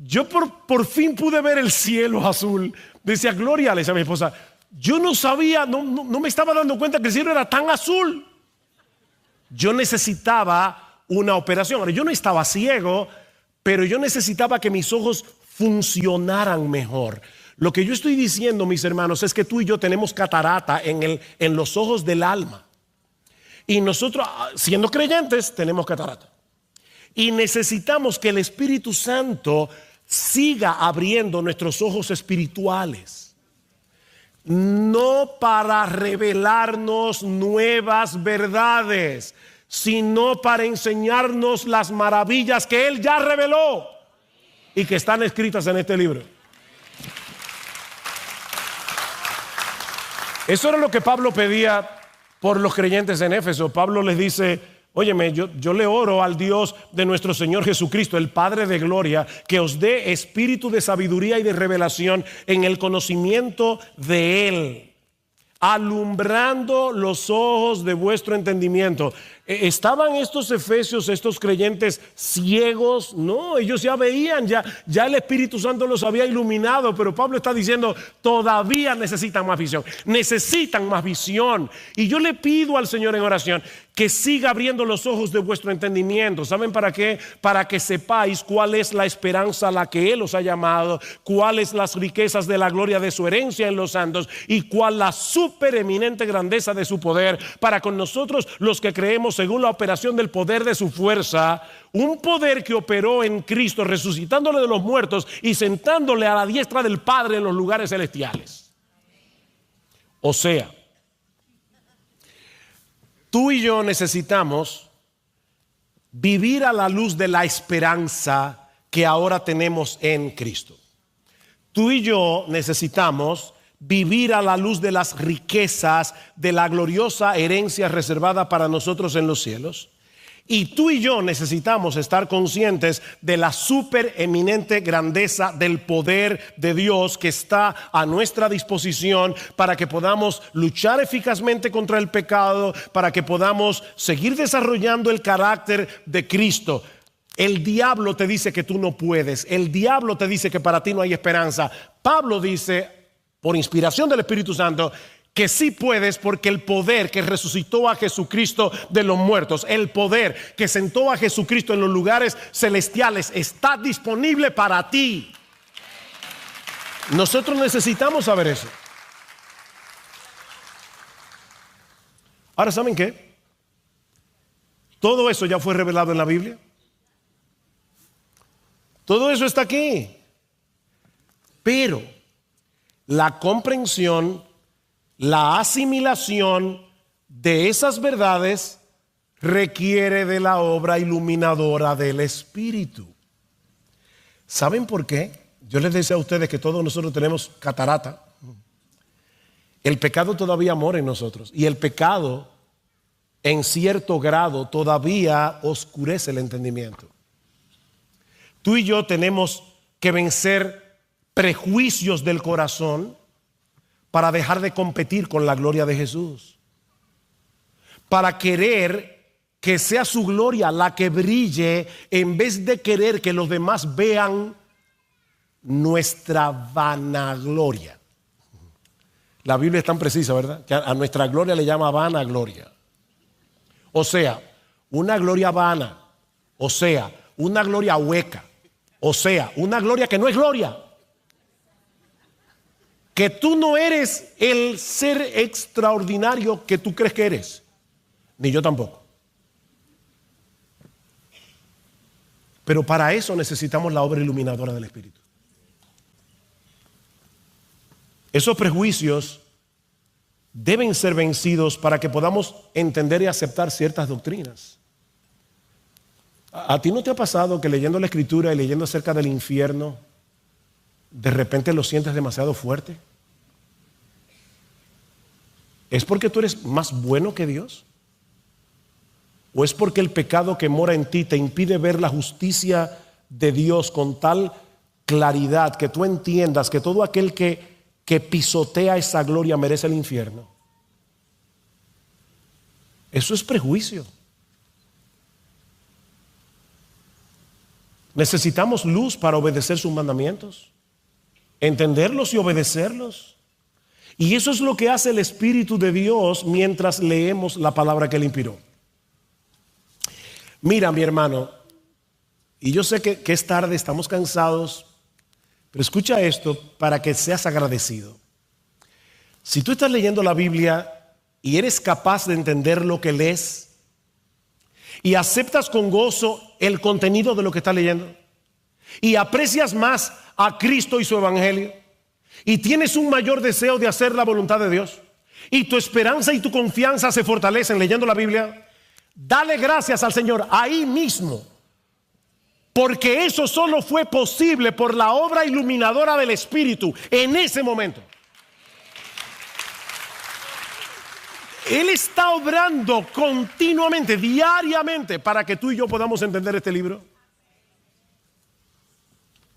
S1: yo por fin pude ver el cielo azul, decía Gloria, le decía a mi esposa, yo no sabía, no me estaba dando cuenta que el cielo era tan azul. Yo necesitaba una operación. Ahora, yo no estaba ciego, pero yo necesitaba que mis ojos funcionaran mejor. Lo que yo estoy diciendo, mis hermanos, es que tú y yo tenemos catarata en los ojos del alma. Y nosotros, siendo creyentes, tenemos catarata. Y necesitamos que el Espíritu Santo siga abriendo nuestros ojos espirituales. No para revelarnos nuevas verdades, sino para enseñarnos las maravillas que Él ya reveló y que están escritas en este libro. Eso era lo que Pablo pedía por los creyentes en Éfeso. Pablo les dice, óyeme, yo le oro al Dios de nuestro Señor Jesucristo, el Padre de gloria, que os dé espíritu de sabiduría y de revelación en el conocimiento de Él, alumbrando los ojos de vuestro entendimiento. ¿Estaban estos efesios, estos creyentes ciegos? No, ellos ya veían, ya el Espíritu Santo los había iluminado, pero Pablo está diciendo, todavía necesitan más visión, necesitan más visión. Y yo le pido al Señor en oración que siga abriendo los ojos de vuestro entendimiento. ¿Saben para qué? Para que sepáis cuál es la esperanza a la que Él os ha llamado, cuáles las riquezas de la gloria de su herencia en los santos y cuál la supereminente grandeza de su poder para con nosotros los que creemos según la operación del poder de su fuerza, un poder que operó en Cristo resucitándole de los muertos y sentándole a la diestra del Padre en los lugares celestiales. O sea, tú y yo necesitamos vivir a la luz de la esperanza que ahora tenemos en Cristo. Tú y yo necesitamos vivir a la luz de las riquezas de la gloriosa herencia reservada para nosotros en los cielos. Y tú y yo necesitamos estar conscientes de la supereminente grandeza del poder de Dios que está a nuestra disposición para que podamos luchar eficazmente contra el pecado, para que podamos seguir desarrollando el carácter de Cristo. El diablo te dice que tú no puedes, el diablo te dice que para ti no hay esperanza. Pablo dice, por inspiración del Espíritu Santo, que sí puedes, porque el poder que resucitó a Jesucristo de los muertos, el poder que sentó a Jesucristo en los lugares celestiales, está disponible para ti. Nosotros necesitamos saber eso. Ahora, ¿saben qué? Todo eso ya fue revelado en la Biblia. Todo eso está aquí. Pero la comprensión, la asimilación de esas verdades requiere de la obra iluminadora del Espíritu. ¿Saben por qué? Yo les decía a ustedes que todos nosotros tenemos catarata. El pecado todavía mora en nosotros y el pecado en cierto grado todavía oscurece el entendimiento. Tú y yo tenemos que vencer prejuicios del corazón para dejar de competir con la gloria de Jesús, para querer que sea su gloria la que brille en vez de querer que los demás vean nuestra vanagloria. La Biblia es tan precisa, ¿verdad? Que a nuestra gloria le llama vanagloria. O sea, una gloria vana, o sea, una gloria hueca, o sea, una gloria que no es gloria. que tú no eres el ser extraordinario que tú crees que eres, ni yo tampoco. Pero para eso necesitamos la obra iluminadora del Espíritu. Esos prejuicios deben ser vencidos para que podamos entender y aceptar ciertas doctrinas. ¿A ti no te ha pasado que leyendo la Escritura y leyendo acerca del infierno, de repente lo sientes demasiado fuerte? ¿Es porque tú eres más bueno que Dios? ¿O es porque el pecado que mora en ti te impide ver la justicia de Dios con tal claridad que tú entiendas que todo aquel que pisotea esa gloria merece el infierno? Eso es prejuicio. Necesitamos luz para obedecer sus mandamientos, entenderlos y obedecerlos. Y eso es lo que hace el Espíritu de Dios mientras leemos la palabra que Él inspiró. Mira, mi hermano, y yo sé que es tarde, estamos cansados, pero escucha esto para que seas agradecido. Si tú estás leyendo la Biblia y eres capaz de entender lo que lees y aceptas con gozo el contenido de lo que estás leyendo y aprecias más a Cristo y su evangelio y tienes un mayor deseo de hacer la voluntad de Dios y tu esperanza y tu confianza se fortalecen leyendo la Biblia, dale gracias al Señor ahí mismo, porque eso solo fue posible por la obra iluminadora del Espíritu en ese momento. Él está obrando continuamente, diariamente, para que tú y yo podamos entender este libro.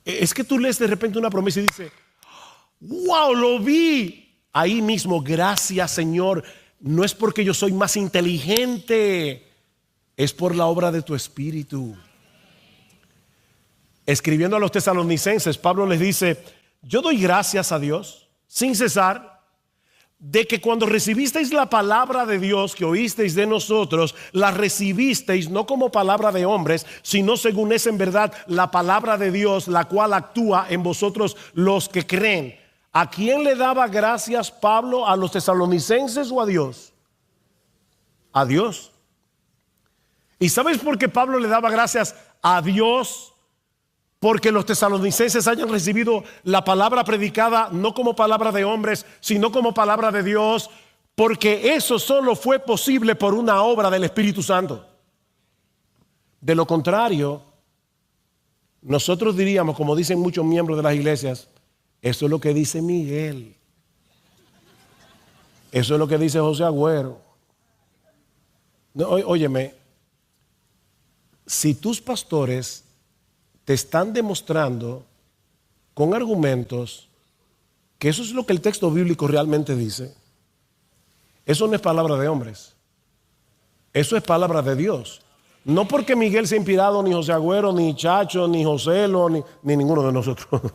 S1: Es que tú lees de repente una promesa y dices, wow, lo vi. Ahí mismo, gracias Señor. No es porque yo soy más inteligente, es por la obra de tu Espíritu. Escribiendo a los tesalonicenses, Pablo les dice, yo doy gracias a Dios sin cesar de que cuando recibisteis la palabra de Dios que oísteis de nosotros, la recibisteis no como palabra de hombres, sino según es en verdad la palabra de Dios, la cual actúa en vosotros los que creen. ¿A quién le daba gracias Pablo? ¿A los tesalonicenses o a Dios? A Dios. ¿Y sabes por qué Pablo le daba gracias a Dios? Porque los tesalonicenses hayan recibido la palabra predicada no como palabra de hombres, sino como palabra de Dios, porque eso solo fue posible por una obra del Espíritu Santo. De lo contrario, nosotros diríamos, como dicen muchos miembros de las iglesias, eso es lo que dice Miguel, eso es lo que dice José Agüero. No, óyeme, si tus pastores te están demostrando con argumentos que eso es lo que el texto bíblico realmente dice, eso no es palabra de hombres, eso es palabra de Dios. No porque Miguel sea inspirado, ni José Agüero, ni Chacho, ni Joselo, ni ninguno de nosotros.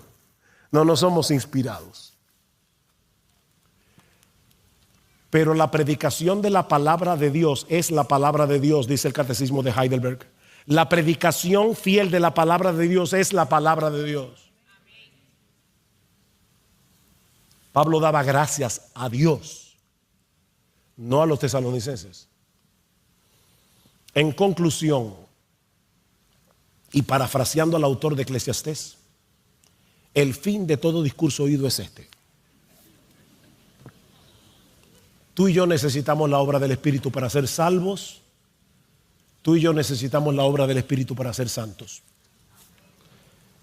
S1: No somos inspirados. Pero la predicación de la palabra de Dios es la palabra de Dios, dice el Catecismo de Heidelberg. La predicación fiel de la palabra de Dios es la palabra de Dios. Pablo daba gracias a Dios, no a los tesalonicenses. En conclusión, y parafraseando al autor de Eclesiastés, el fin de todo discurso oído es este: tú y yo necesitamos la obra del Espíritu para ser salvos. Tú y yo necesitamos la obra del Espíritu para ser santos.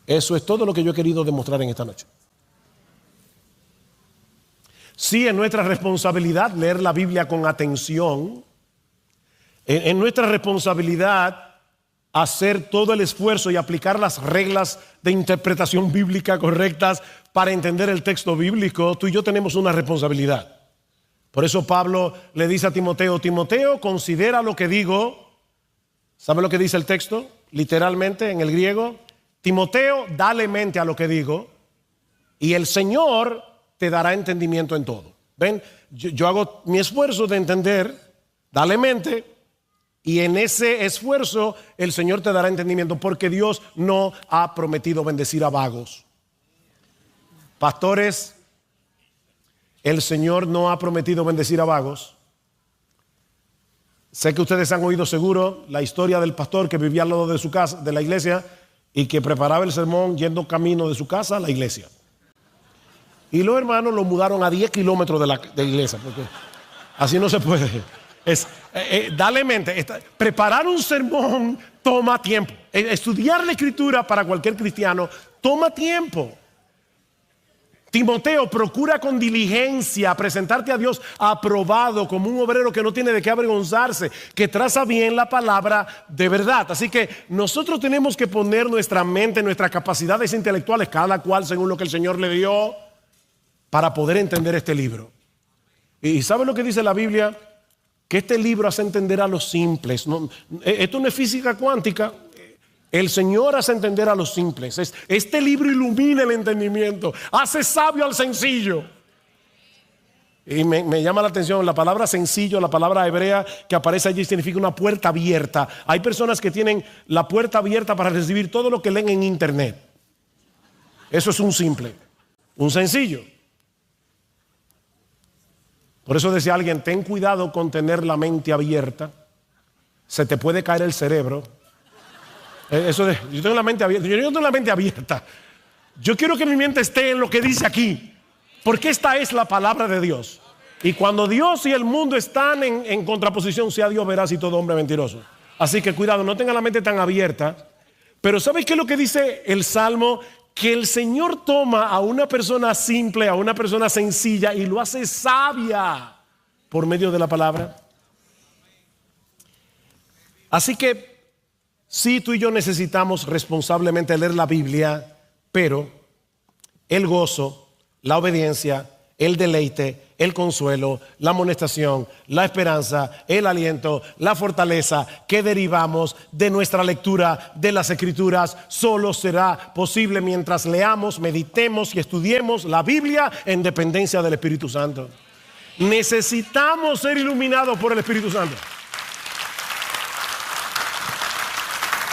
S1: Eso es todo lo que yo he querido demostrar en esta noche. Sí, es nuestra responsabilidad leer la Biblia con atención. Es nuestra responsabilidad hacer todo el esfuerzo y aplicar las reglas de interpretación bíblica correctas para entender el texto bíblico. Tú y yo tenemos una responsabilidad. Por eso Pablo le dice a Timoteo, Timoteo, considera lo que digo. ¿Sabe lo que dice el texto? Literalmente en el griego, Timoteo, dale mente a lo que digo y el Señor te dará entendimiento en todo. Ven, yo hago mi esfuerzo de entender, dale mente, y en ese esfuerzo el Señor te dará entendimiento, porque Dios no ha prometido bendecir a vagos. Pastores, el Señor no ha prometido bendecir a vagos. Sé que ustedes han oído seguro la historia del pastor que vivía al lado de su casa, de la iglesia, y que preparaba el sermón yendo camino de su casa a la iglesia. Y los hermanos lo mudaron a 10 kilómetros de la iglesia, porque así no se puede. Dale mente, preparar un sermón toma tiempo. Estudiar la escritura para cualquier cristiano toma tiempo. Timoteo, procura con diligencia presentarte a Dios aprobado como un obrero que no tiene de qué avergonzarse, que traza bien la palabra de verdad. Así que nosotros tenemos que poner nuestra mente, nuestras capacidades intelectuales, cada cual según lo que el Señor le dio, para poder entender este libro. ¿Y sabe lo que dice la Biblia? Que este libro hace entender a los simples. Esto no es física cuántica. El Señor hace entender a los simples. Este libro ilumina el entendimiento, hace sabio al sencillo. Y me llama la atención la palabra sencillo, la palabra hebrea que aparece allí significa una puerta abierta. Hay personas que tienen la puerta abierta para recibir todo lo que leen en internet. Eso es un simple, un sencillo. Por eso decía alguien, ten cuidado con tener la mente abierta. Se te puede caer el cerebro. Yo tengo la mente abierta. Yo no tengo la mente abierta. Yo quiero que mi mente esté en lo que dice aquí, porque esta es la palabra de Dios. Y cuando Dios y el mundo están en contraposición, sea Dios veraz y todo hombre mentiroso. Así que cuidado, no tenga la mente tan abierta. Pero ¿sabes qué es lo que dice el Salmo? Que el Señor toma a una persona simple, a una persona sencilla y lo hace sabia por medio de la palabra. Así que sí, tú y yo necesitamos responsablemente leer la Biblia, pero el gozo, la obediencia, el deleite, el consuelo, la amonestación, la esperanza, el aliento, la fortaleza que derivamos de nuestra lectura de las Escrituras solo será posible mientras leamos, meditemos y estudiemos la Biblia en dependencia del Espíritu Santo. Necesitamos ser iluminados por el Espíritu Santo.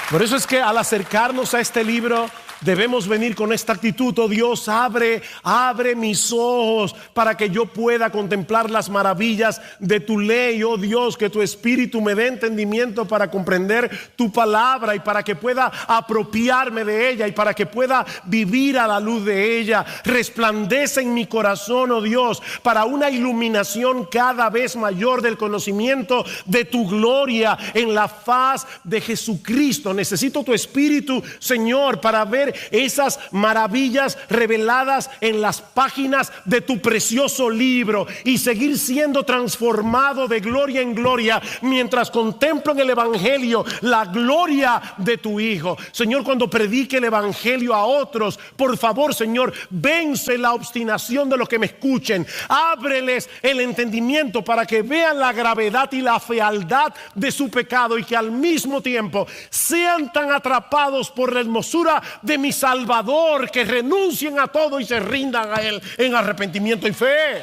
S1: Por eso es que al acercarnos a este libro debemos venir con esta actitud: oh Dios, abre mis ojos para que yo pueda contemplar las maravillas de tu ley. Oh Dios, que tu Espíritu me dé entendimiento para comprender tu palabra y para que pueda apropiarme de ella y para que pueda vivir a la luz de ella. Resplandece en mi corazón, oh Dios, para una iluminación cada vez mayor del conocimiento de tu gloria en la faz de Jesucristo. Necesito tu Espíritu, Señor, para ver esas maravillas reveladas en las páginas de tu precioso libro y seguir siendo transformado de gloria en gloria mientras contemplo en el Evangelio la gloria de tu Hijo. Señor, cuando predique el Evangelio a otros, por favor, Señor, vence la obstinación de los que me escuchen. Ábreles el entendimiento para que vean la gravedad y la fealdad de su pecado y que al mismo tiempo sean tan atrapados por la hermosura de mi Salvador que renuncien a todo y se rindan a Él en arrepentimiento y fe.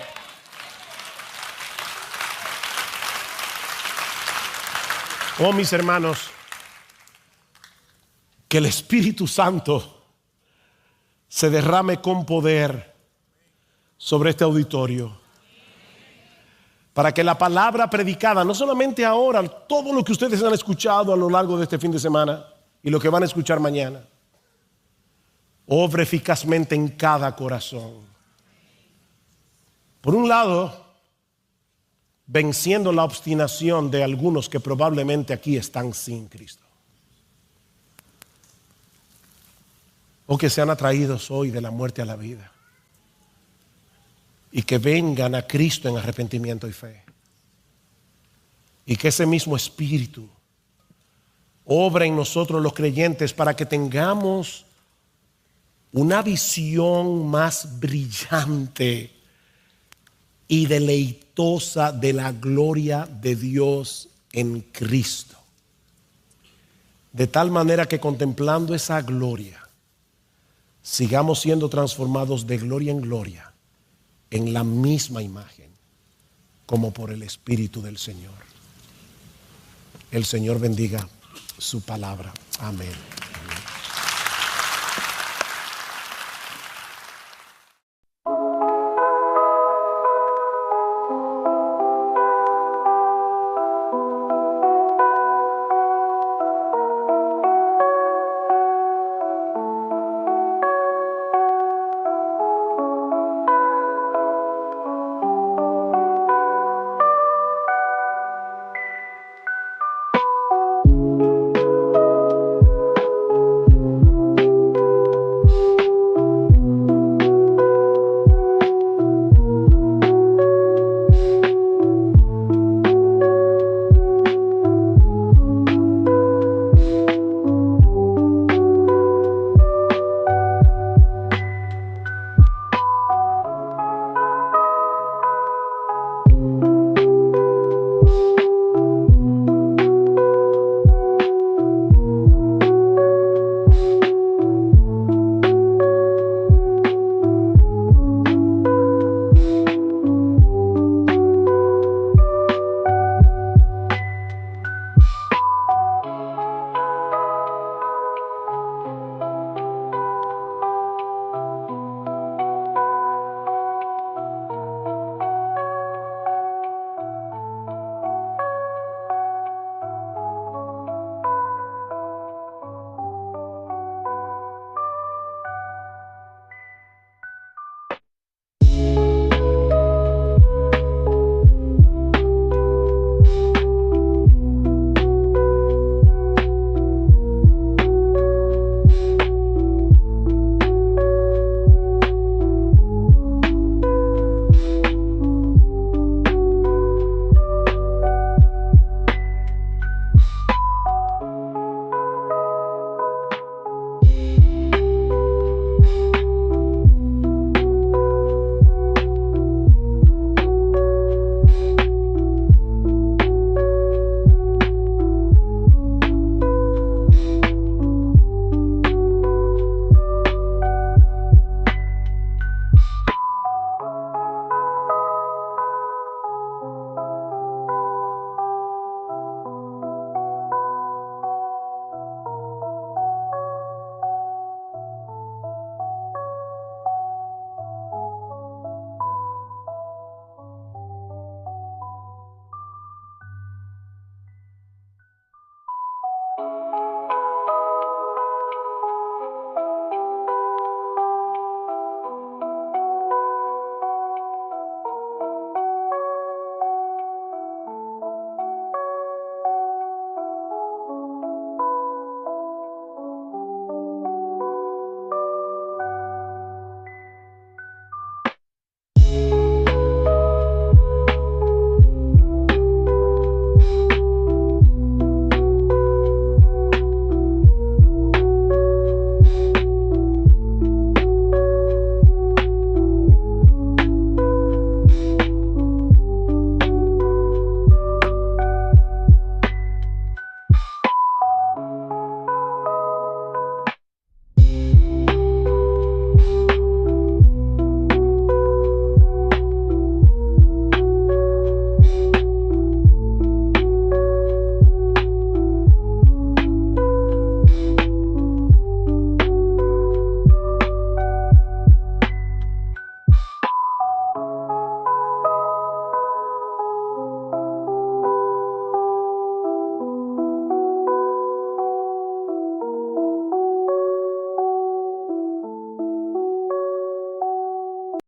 S1: Oh, mis hermanos, que el Espíritu Santo se derrame con poder sobre este auditorio, para que la palabra predicada, no solamente ahora, todo lo que ustedes han escuchado a lo largo de este fin de semana y lo que van a escuchar mañana, obre eficazmente en cada corazón. Por un lado, venciendo la obstinación de algunos que probablemente aquí están sin Cristo, o que sean atraídos hoy de la muerte a la vida y que vengan a Cristo en arrepentimiento y fe, y que ese mismo Espíritu obra en nosotros los creyentes para que tengamos una visión más brillante y deleitosa de la gloria de Dios en Cristo, de tal manera que contemplando esa gloria sigamos siendo transformados de gloria en gloria en la misma imagen, como por el Espíritu del Señor. El Señor bendiga su palabra. Amén.